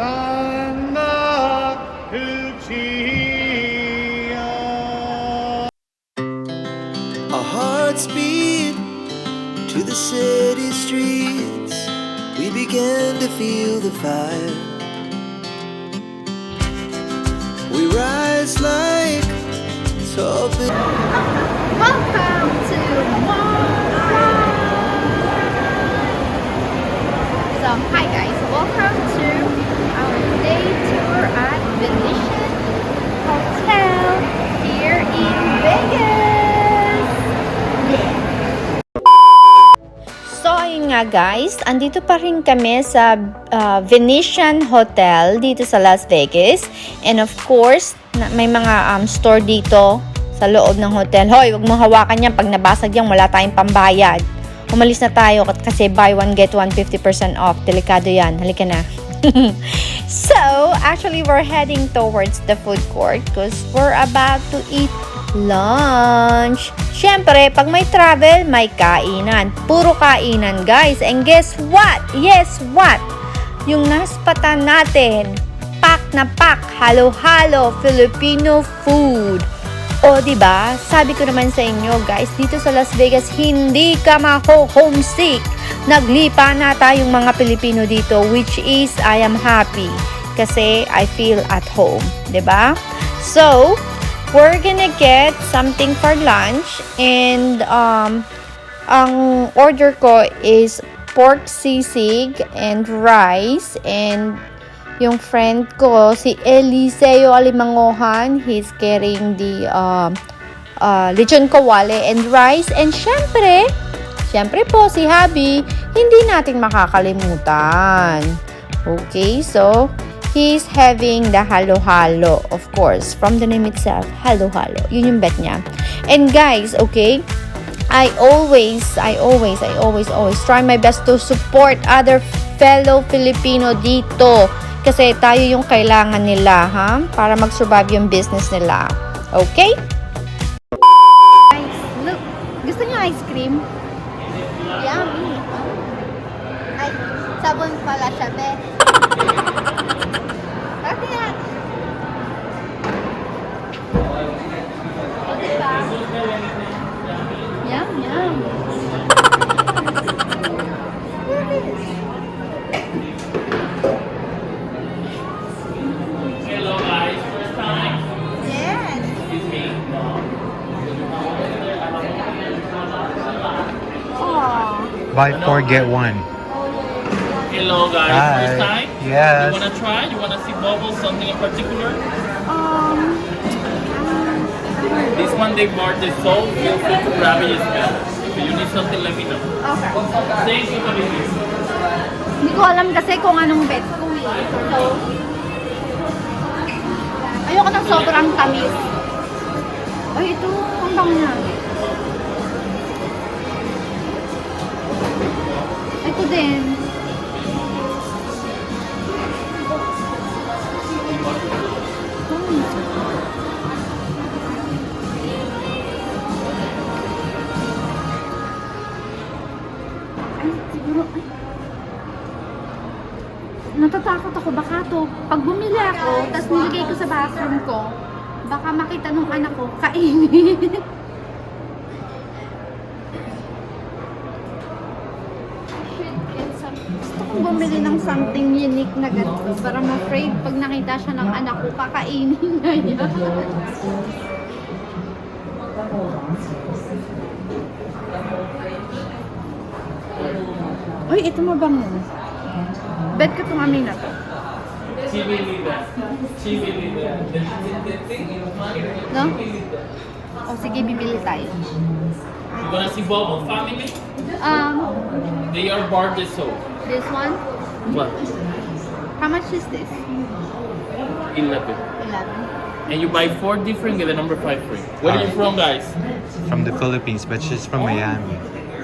Our hearts beat to the city streets. We began to feel the fire. We rise like tall Welcome to So, hi guys, welcome to our day tour at Venetian Hotel here in Vegas. Yeah. So, ayun nga guys, andito pa rin kami sa Venetian Hotel dito sa Las Vegas. And of course, may mga store dito sa loob ng hotel. Hoy, wag mo hawakan yan. Pag nabasag yan, wala tayong pambayad. Umalis na tayo kasi buy one get one 50% off. Delikado yan. Halika na. So, actually, we're heading towards the food court because we're about to eat lunch. Siyempre, pag may travel, may kainan. Puro kainan, guys. And guess what? Yes, what? Yung naspatan natin, pack na pack, halo-halo, Filipino food. O, diba? Sabi ko naman sa inyo, guys, dito sa Las Vegas, hindi ka mako-homesick. Naglipa na tayong mga Pilipino dito, which is, I am happy. Kasi, I feel at home. Diba? So, we're gonna get something for lunch. And, ang order ko is pork sisig and rice. And, yung friend ko, si Eliseo Alimangohan, he's carrying the lechon kawale and rice. And syempre po si Habi, hindi natin makakalimutan. Okay, so he's having the halo-halo, of course. From the name itself, halo-halo. Yun yung bet niya. And guys, okay, I always try my best to support other fellow Filipino dito. Kasi tayo yung kailangan nila, ha? Para mag-survive yung business nila. Okay? Guys, look. Gusto niyo ice cream? Yummy. Ay, sabon pala siya, be. Bakit yan? O, diba? Yum, yum. Look at this. Buy 4 get 1. Hello guys, Hi. first time? Yes. You wanna try? You wanna see bubbles, something in particular? This one they marked the soul, feel free to grab it yourself. If you need something, let me know. Okay. Thank you for being here. Hindi ko alam kasi kung anong bet ko eh. So, ayoko ng sobrang tamis. Ay, ito, ang bango niya. Ito din. Ay, siguro, natatakot ako, baka to, pag bumili ako, tapos nilagay ko sa bathroom ko, baka makita nung anak ko, kainin. Gusto kong bumili ng something unique na ganito, para ma-afraid pag nakita siya ng anak ko, kakainin na yan. Uy, ito mabango. Bet ko itong amin na to. No? O sige, bibili tayo. You wanna see bubble family? This They are bar de soap. one? What? How much is this? 11. 11. And you buy 4 different, get the number 5 free. Where are you from, guys? From the Philippines, but she's from Miami.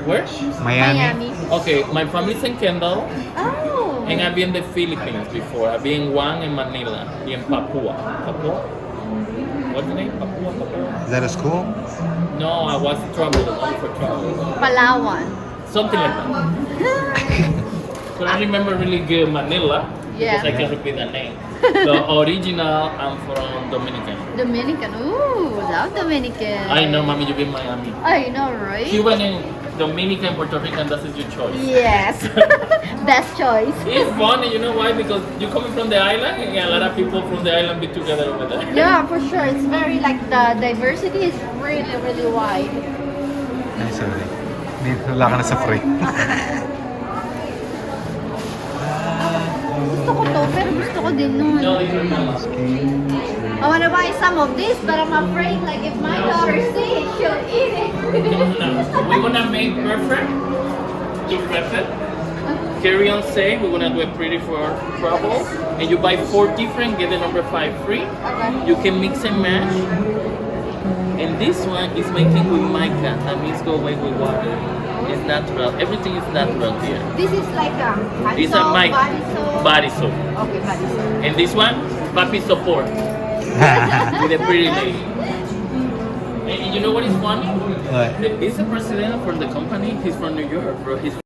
Where? Miami? Okay, my family's in Kendall, Oh! and I've been in the Philippines before. I've been in Guam and Manila, in Papua. Papua? What's the name? Papua? Is that a school? No, I was traveling, only for travel. Palawan. Something like that. But I remember really good Manila. Yeah. Because I can repeat the name. The original, I'm from Dominican. Dominican. Ooh, love Dominican. I know, mommy, you in Miami. I know, right? Cuban and Dominican, Puerto Rican, that is your choice. Yes. Best choice. It's funny, you know why? Because you're coming from the island, and a lot of people from the island be together over there. Yeah, for sure. It's very like the diversity is really, really wide. Ay, sorry. Wala ka na sa free. Gusto ko to, pero gusto ko din nun. No, these are not. I wanna buy some of this, but I'm afraid like if my daughter sees it, she'll eat it. We're gonna make perfect. To prep it. Carry on say, we're gonna do it pretty for trouble. And you buy 4 different, get the number 5 free. Okay. You can mix and match. And this one is making with mica. That means go away with water. It's natural. Everything is natural here. This is like hand These are soap, mica. body soap. Body soap. Okay, body soap. And this one, papi support. With a pretty lady. And you know what is funny? What? The vice president for the company, he's from New York, bro. He's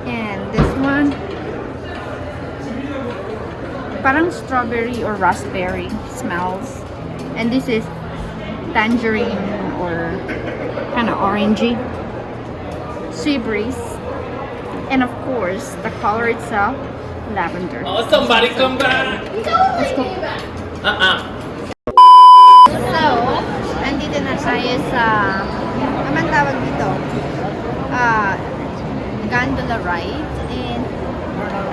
And this one, parang strawberry or raspberry smells. And this is tangerine or kind of orangey. Sea breeze. And of course, the color itself, lavender. oh, somebody come back. Let's go. So, andito na tayo sa, naman tawag dito, gondola ride, and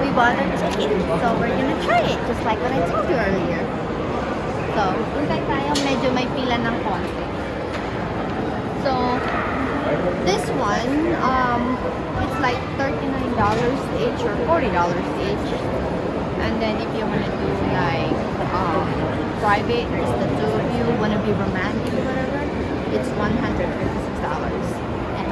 we bought our ticket. So, we're gonna try it, just like what I told you earlier. So, hintay tayo, medyo may pila ng konti. So, this one, it's like $39 each or $40 each. And then if you want to do like private, just the two of you want to be romantic or whatever, it's $156. And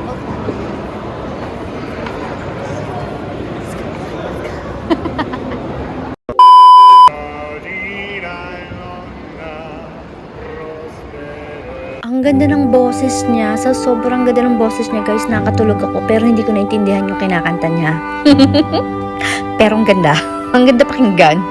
Ang ganda ng ng boses niya. Sa sobrang ganda ng boses niya, guys, nakatulog ako. Pero hindi ko naintindihan yung kinakanta niya. Pero ang ganda. Ang ganda pakinggan.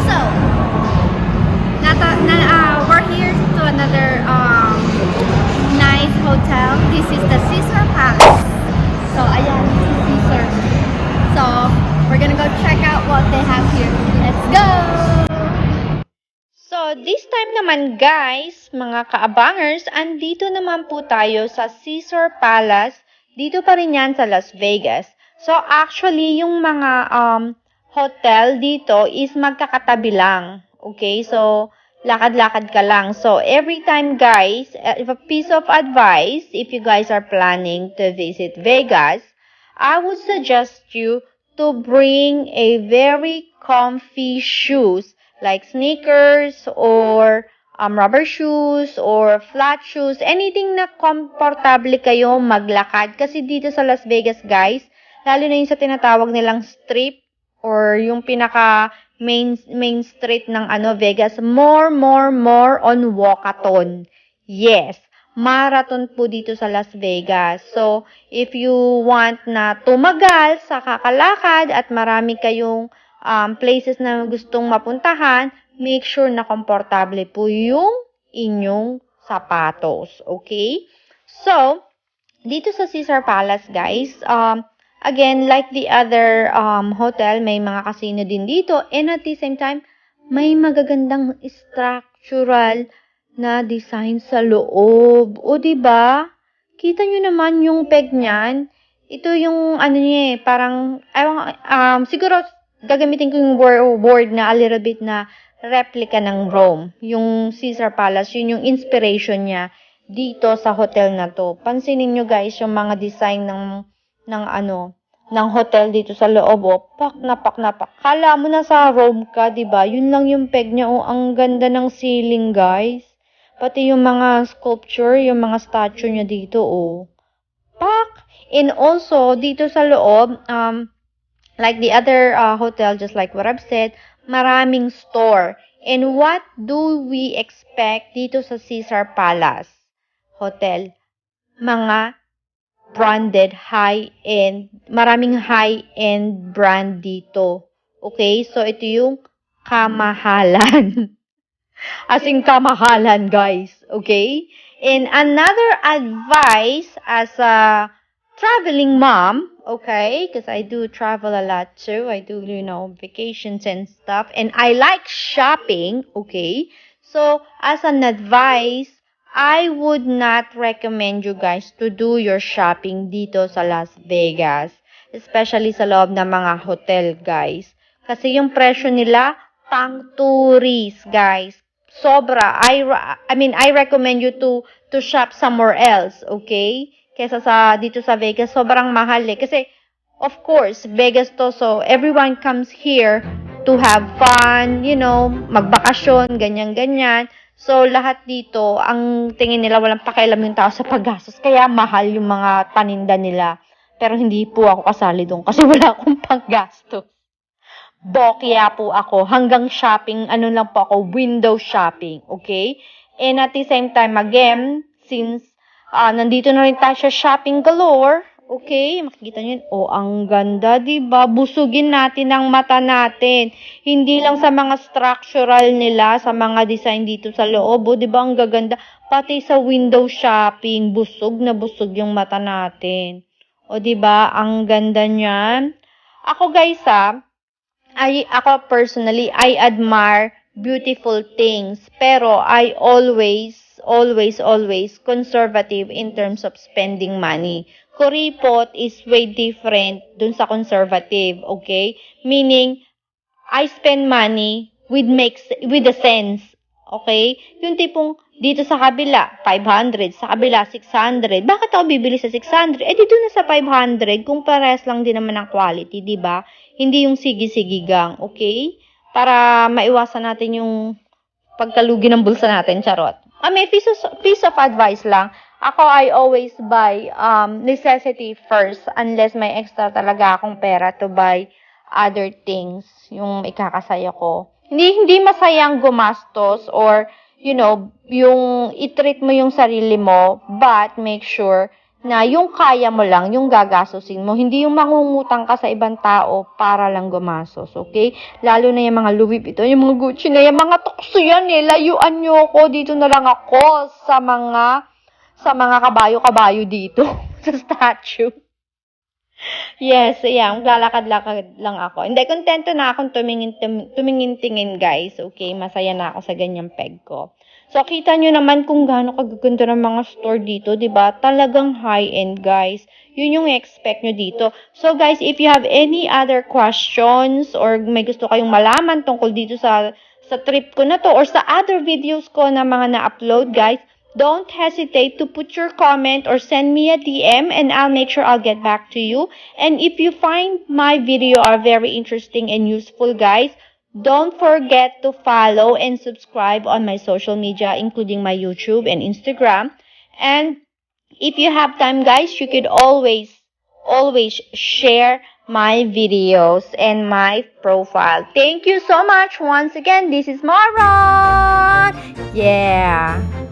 So, we're here to another nice hotel. This is the Caesar Palace. So, ayan, this is Caesar. So, we're gonna go check out what they have here. Let's go! So, this time naman guys, mga kaabangers, andito naman po tayo sa Caesar Palace. Dito pa rin yan sa Las Vegas. So, actually, yung mga hotel dito is magkakatabi lang. Okay? So, lakad-lakad ka lang. So, every time guys, if a piece of advice, if you guys are planning to visit Vegas, I would suggest you to bring a very comfy shoes like sneakers or rubber shoes or flat shoes, anything na komportable kayo maglakad. Kasi dito sa Las Vegas, guys, lalo na yung sa tinatawag nilang strip or yung pinaka main street ng Vegas, more on walkathon. Yes, marathon po dito sa Las Vegas. So, if you want na tumagal sa kakalakad at marami kayong places na gustong mapuntahan, make sure na komportable po yung inyong sapatos. Okay? So, dito sa Caesar Palace, guys, again, like the other hotel, may mga casino din dito. And at the same time, may magagandang structural na design sa loob. O, diba? Kita nyo naman yung peg niyan. Ito yung, niya parang, siguro, gagamitin ko yung word na a little bit na replica ng Rome. Yung Caesar Palace, yun yung inspiration niya dito sa hotel na to. Pansinin nyo guys, yung mga design ng hotel dito sa loob. Pak na pak. Kala mo na sa Rome ka, diba? Yun lang yung peg niya. Ang ganda ng ceiling, guys. Pati yung mga sculpture, yung mga statue niya dito, Pak! And also, dito sa loob, like the other hotel, just like what I've said, maraming store. And what do we expect dito sa Caesar Palace Hotel? Mga branded high-end, maraming high-end brand dito. Okay? So, ito yung kamahalan. As in kamahalan, guys. Okay? And another advice as a traveling mom, okay, because I do travel a lot too. I do, vacations and stuff. And I like shopping, okay. So, as an advice, I would not recommend you guys to do your shopping dito sa Las Vegas. Especially sa loob ng mga hotel, guys. Kasi yung presyo nila, pang tourist, guys. Sobra. I recommend you to shop somewhere else, okay? Kesa dito sa Vegas, sobrang mahal Kasi, of course, Vegas to, so everyone comes here to have fun, magbakasyon, ganyan-ganyan. So, lahat dito, ang tingin nila, walang pakialam yung tao sa paggastos. Kaya mahal yung mga paninda nila. Pero hindi po ako kasali doon kasi wala akong paggastos. Bokya po ako. Hanggang shopping, lang po ako, window shopping, okay? And at the same time, again, since nandito na rin tayo sa shopping galore. Okay, makikita nyo yun. Ang ganda, diba? Busugin natin ang mata natin. Hindi lang sa mga structural nila, sa mga design dito sa loob. Diba? Ang gaganda. Pati sa window shopping, busog na busog yung mata natin. Diba? Ang ganda niyan. Ako guys, ako personally, I admire beautiful things. Pero I always conservative in terms of spending money. Kuripot is way different dun sa conservative, okay? Meaning, I spend money with a sense, okay? Yung tipong dito sa kabila, 500, sa kabila, 600. Bakit ako bibili sa 600? Dito na sa 500, kung parehas lang din naman ang quality, di ba? Hindi yung sige-sigigang, okay? Para maiwasan natin yung pagkalugi ng bulsa natin, charot. May piece of advice lang. Ako, I always buy necessity first unless may extra talaga akong pera to buy other things, yung ikakasaya ko. Hindi masayang gumastos or, yung i-treat mo yung sarili mo, but make sure na yung kaya mo lang, yung gagastusin mo. Hindi yung mangungutang ka sa ibang tao para lang gumastos, okay? Lalo na yung mga Louis Vuitton, yung mga Gucci na, yung mga tukso yan eh. Layuan nyo ako. Dito na lang ako sa mga kabayo-kabayo dito. Sa statue. Yes, ayan. Lalakad-lakad lang ako. Hindi, kontento na akong tumingin-tingin, guys. Okay, masaya na ako sa ganyang peg ko. So, kita nyo naman kung gaano kagaganda ng mga store dito, diba? Talagang high-end, guys. Yun yung expect nyo dito. So, guys, if you have any other questions or may gusto kayong malaman tungkol dito sa trip ko na to or sa other videos ko na mga na-upload, guys, don't hesitate to put your comment or send me a DM and I'll make sure I'll get back to you. And if you find my video are very interesting and useful, guys, don't forget to follow and subscribe on my social media, including my YouTube and Instagram. And if you have time, guys, you could always share my videos and my profile. Thank you so much once again. This is Mara. Yeah.